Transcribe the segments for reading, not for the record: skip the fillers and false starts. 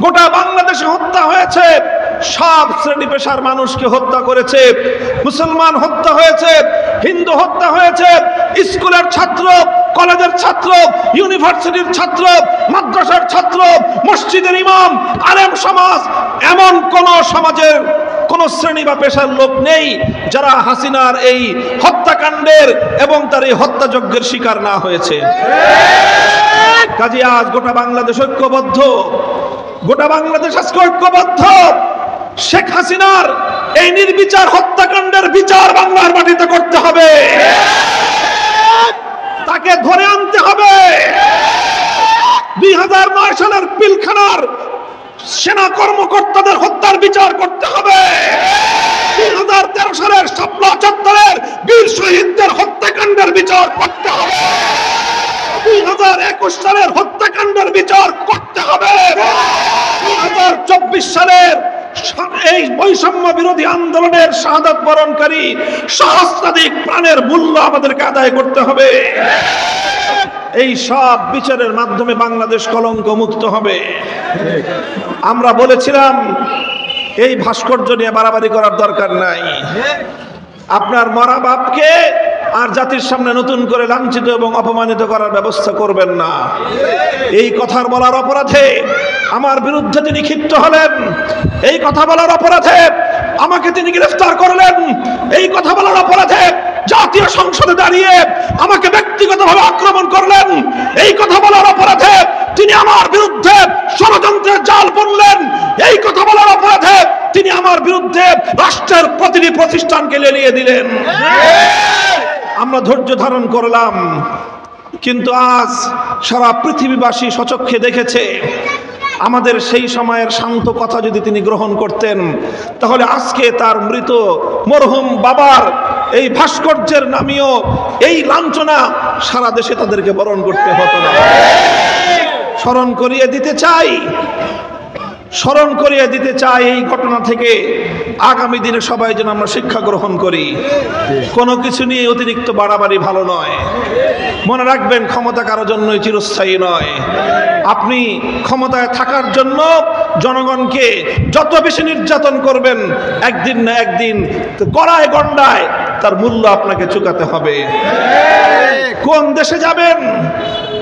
গোটা বাংলাদেশে হত্যা হয়েছে, সব শ্রেণী পেশার মানুষকে হত্যা করেছে। মুসলমান হত্যা হয়েছে, হিন্দু হত্যা হয়েছে, স্কুলের ছাত্র, কলেজের ছাত্র, ইউনিভার্সিটির ছাত্র, মাদ্রাসার ছাত্র, মসজিদের ইমাম, আলেম সমাজ, এমন কোন সমাজের কোন শ্রেণী বা পেশার লোক নেই যারা হাসিনার এই হত্যাকাণ্ডের এবং তার এই হত্যাযজ্ঞের শিকার না হয়েছে। কাজে আজ গোটা বাংলাদেশ ঐক্যবদ্ধ, গোটা বাংলাদেশ আজকে ঐক্যবদ্ধ। শেখ হাসিনার এই নির্বিচার হত্যাকাণ্ডের বিচার বাংলার মাটিতে করতে হবে, তাকে ধরে আনতে হবে। 2009 সালের পিলখানার সেনা কর্মকর্তাদের হত্যার বিচার করতে হবে। 2013 সালের শাপলা চত্বরের বীর শহীদদের হত্যাকাণ্ডের বিচার করতে হবে। 2021 সালের হত্যাকাণ্ডের বিচার করতে হবে। 2024 সালের এই বৈষম্য বিরোধী আন্দোলনের শাহাদাত বরণকারী সহস্রাধিক প্রাণের মূল্য আমাদেরকে আদায় করতে হবে। এই সব বিচারের মাধ্যমে বাংলাদেশ কলঙ্ক মুক্ত হবে। আমরা বলেছিলাম এই ভাস্কর্য নিয়ে বাড়াবাড়ি করার দরকার নাই। আপনার মরা বাপকে আর জাতির সামনে নতুন করে লাঞ্ছিত এবং অপমানিত করার ব্যবস্থা করবেন না। এই কথার বলার অপরাধে আমার বিরুদ্ধে তিনি ক্ষিপ্ত হলেন, এই কথা বলার অপরাধে আমাকে তিনি গ্রেফতার করলেন, এই কথা বলার অপরাধে জাতীয় সংসদে দাঁড়িয়ে আমাকে ব্যক্তিগতভাবে আক্রমণ করলেন, এই কথা বলার অপরাধে তিনি আমার বিরুদ্ধে ষড়যন্ত্রের জাল বুনলেন, এই কথা বলার অপরাধে তিনি আমার বিরুদ্ধে রাষ্ট্রের প্রতিটি প্রতিষ্ঠানকে লেলিয়ে দিলেন। আমরা ধৈর্য ধারণ করলাম, কিন্তু আজ সারা পৃথিবীবাসী সচক্ষে দেখেছে আমাদের সেই সময়ের শান্ত কথা যদি তিনি গ্রহণ করতেন, তাহলে আজকে তার মৃত মরহুম বাবার এই ভাস্কর্যের নামীয় এই লাঞ্ছনা সারা দেশে তাদেরকে বরণ করতে হতো না। স্মরণ করিয়ে দিতে চাই এই ঘটনা থেকে আগামী দিনে সবাই যেন আমরা শিক্ষা গ্রহণ করি। কোনো কিছু নিয়ে অতিরিক্ত বাড়াবাড়ি ভালো নয়। মনে রাখবেন, ক্ষমতা কারোর জন্যই চিরস্থায়ী নয়। আপনি ক্ষমতায় থাকার জন্য জনগণকে যত বেশি নির্যাতন করবেন, একদিন না একদিন গড়ায় গন্ডায় তার মূল্য আপনাকে চুকাতে হবে। কোন দেশে যাবেন?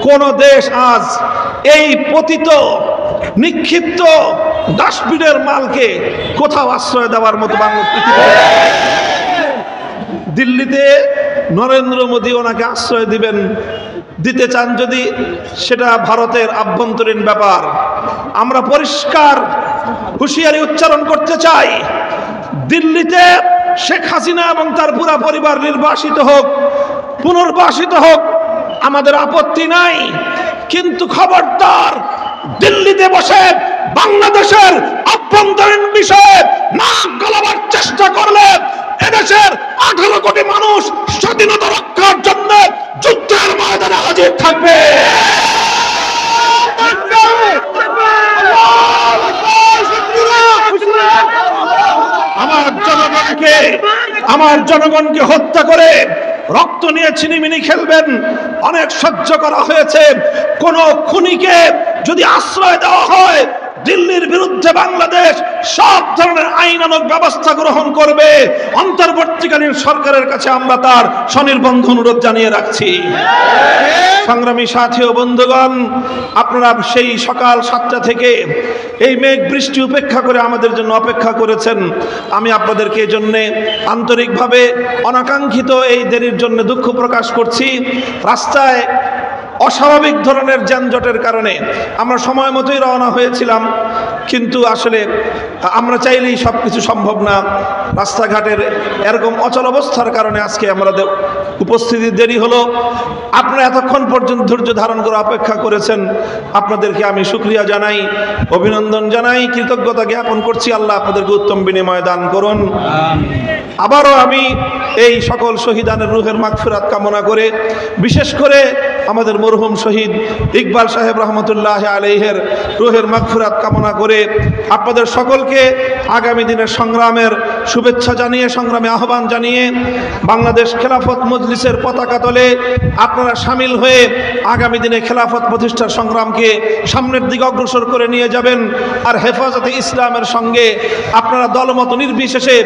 কোন দেশ আজ এই পতিত নিক্ষিপ্ত ডাস্টবিনের মালকে কোথাও আশ্রয় দেওয়ার মতো দিল্লিতে নরেন্দ্র মোদী ওনাকে আশ্রয় দিতে চান যদি, সেটা ভারতের আভ্যন্তরীণ ব্যাপার। আমরা পরিষ্কার হুঁশিয়ারি উচ্চারণ করতে চাই, দিল্লিতে শেখ হাসিনা এবং তার পুরা পরিবার পুনর্বাসিত হোক, আমাদের আপত্তি নাই। কিন্তু খবরদার, দিল্লিতে বসে বাংলাদেশের অভ্যন্তরীণ বিষয়ে নাক গলাবার চেষ্টা করলে এদেশের 18 কোটি মানুষ স্বাধীনতা রক্ষার জন্য যুদ্ধের ময়দানে হাজির থাকবে। আমার জনগণকে হত্যা করে রক্ত নিয়ে ছিনিমিনি খেলবেন, অনেক সহ্য করা হয়েছে। কোন খুনিকে যদি আশ্রয় দেওয়া হয়, দিল্লির বিরুদ্ধে বাংলাদেশ সব ধরনের আইনানুগ ব্যবস্থা গ্রহণ করবে। অন্তর্বর্তীকালীন সরকারের কাছে আমরা তার স্বনির্বন্ধ অনুরোধ জানিয়ে রাখছি। সংগ্রামী সাথী ও বন্ধুগণ, আপনারা সেই সকাল 7টা থেকে এই মেঘ বৃষ্টি উপেক্ষা করে আমাদের জন্য অপেক্ষা করেছেন। আমি আপনাদেরকে এই জন্যে আন্তরিকভাবে অনাকাঙ্ক্ষিত এই দেরির জন্য দুঃখ প্রকাশ করছি। রাস্তায় অস্বাভাবিক ধরনের যানজটের কারণে আমরা সময় মতোই রওনা হয়েছিলাম, কিন্তু আসলে আমরা চাইলেই সব কিছু সম্ভব না। রাস্তাঘাটের এরকম অচল অবস্থার কারণে আজকে আমাদের উপস্থিতি দেরি হলো। আপনারা এতক্ষণ পর্যন্ত ধৈর্য ধারণ করে অপেক্ষা করেছেন, আপনাদেরকে আমি শুকরিয়া জানাই, অভিনন্দন জানাই, কৃতজ্ঞতা জ্ঞাপন করছি। আল্লাহ আপনাদেরকে উত্তম বিনিময় দান করুন। আবারও আমি এই সকল শহীদানের রুহের মাগফিরাত কামনা করে, বিশেষ করে আমাদের মরহুম শহীদ ইকবাল সাহেব রহমতুল্লাহ আলাইহির রুহের মাগফিরাত কামনা করে আপনাদের সকলকে আগামী দিনের সংগ্রামের শুভেচ্ছা জানিয়ে, সংগ্রামে আহ্বান জানিয়ে বাংলাদেশ খেলাফত মজলিসের পতাকা তলে আপনারা সামিল হয়ে আগামী দিনে খেলাফত প্রতিষ্ঠার সংগ্রামকে সামনের দিকে অগ্রসর করে নিয়ে যাবেন। আর হেফাজতে ইসলামের সঙ্গে আপনারা দলমত নির্বিশেষে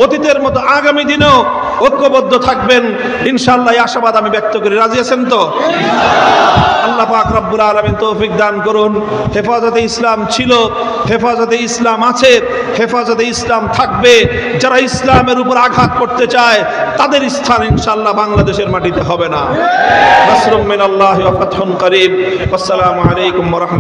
অতীতের মতো আগামী দিনেও ঐক্যবদ্ধ থাকবেন ইনশাআল্লাহ, এই আশাবাদ আমি ব্যক্ত করি। রাজি আছেন তো? আল্লাহ পাক রব্বুল আলামিন তৌফিক দান করুন। হেফাজতে ইসলাম ছিল, হেফাজতে ইসলাম আছে, হেফাজতে ইসলাম থাকবে। যারা ইসলামের উপর আঘাত করতে চায় তাদের স্থান ইনশাআল্লাহ বাংলাদেশের মাটিতে হবে না। নাসরুম মিনাল্লাহি ওয়া ফাতহুন করিব। আসসালামু আলাইকুম ওয়া রাহমাতুল্লাহ।